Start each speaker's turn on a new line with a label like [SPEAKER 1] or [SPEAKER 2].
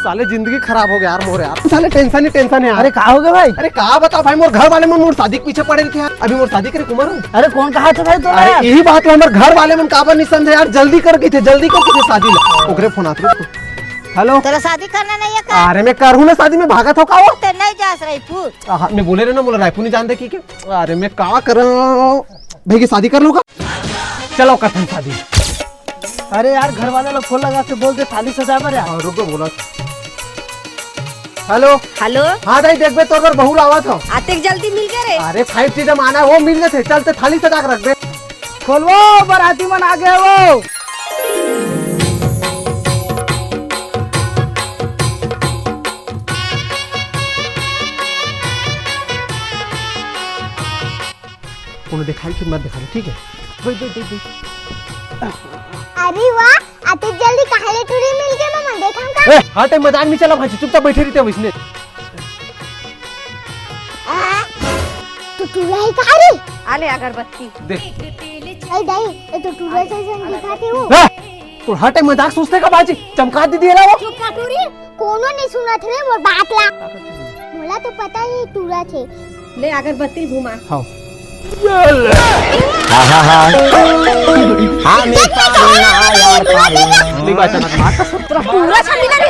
[SPEAKER 1] साले जिंदगी खराब हो गया यार मोर यार, साले टेंशन ही है।
[SPEAKER 2] अरे कहा हो गया भाई?
[SPEAKER 1] अरे कहा बता भाई, मोर घर वाले मन मोर शादी के पीछे पड़े थे यार। अभी मोर शादी करे कुमार।
[SPEAKER 2] अरे कौन कहा था भाई? तो
[SPEAKER 1] अरे यही बात है, हमारे घर वाले मन काबर नहीं समझे यार। जल्दी कर के थे, जल्दी कर के थे शादी ला। ओकरे फोन आते उसको। हेलो,
[SPEAKER 3] तेरा शादी करना नहीं है का?
[SPEAKER 1] अरे मैं कर हूँ ना शादी में, भागा था का वो।
[SPEAKER 3] ते नहीं जा रायपुर।
[SPEAKER 1] मैं बोले रहे ना, बोला रायपुर नहीं जानते की क्या। अरे मैं का कर भाई की शादी कर लूँगा। चलो कथन शादी।
[SPEAKER 2] अरे यार घर वाले लोग फोन लगा के बोलते थाली सजा पर यार।
[SPEAKER 1] रुको बोला। हेलो
[SPEAKER 3] हेलो,
[SPEAKER 1] हाँ दाई देख बे, तो अगर बहू आवा था।
[SPEAKER 3] आते जल्दी मिल गए रे।
[SPEAKER 1] अरे 5 चीज आना है, वो मिल गए थे। चलते थाली सजा के रख बे।
[SPEAKER 2] खोलवो, बराती मन आ गए वो।
[SPEAKER 1] उन्हें दिखाई कि मत दिखा, ठीक है? भाई भाई भाई।
[SPEAKER 4] अरे वाह, आते जल्दी काहे टूरी मिल गए मामा, देखा का?
[SPEAKER 1] हाँ टाइम मजाक नहीं चला भाई, चुपचाप बैठे रहते इसने।
[SPEAKER 4] तो टूरा ही कहा रे?
[SPEAKER 3] आले अगरबत्ती
[SPEAKER 1] दे।
[SPEAKER 4] अरे दाई, ये तो टूरा से दिखाते हो।
[SPEAKER 1] तो हर टाइम मजाक सोचते का बाजी, चमका दी दिया वो।
[SPEAKER 4] चुप का टूरी, कोनो नहीं सुना थे वो बात ला। बोला तो पता ही टूरा थे।
[SPEAKER 3] ले अगरबत्ती घुमा।
[SPEAKER 1] हाँ।
[SPEAKER 3] पूरा शादी करे।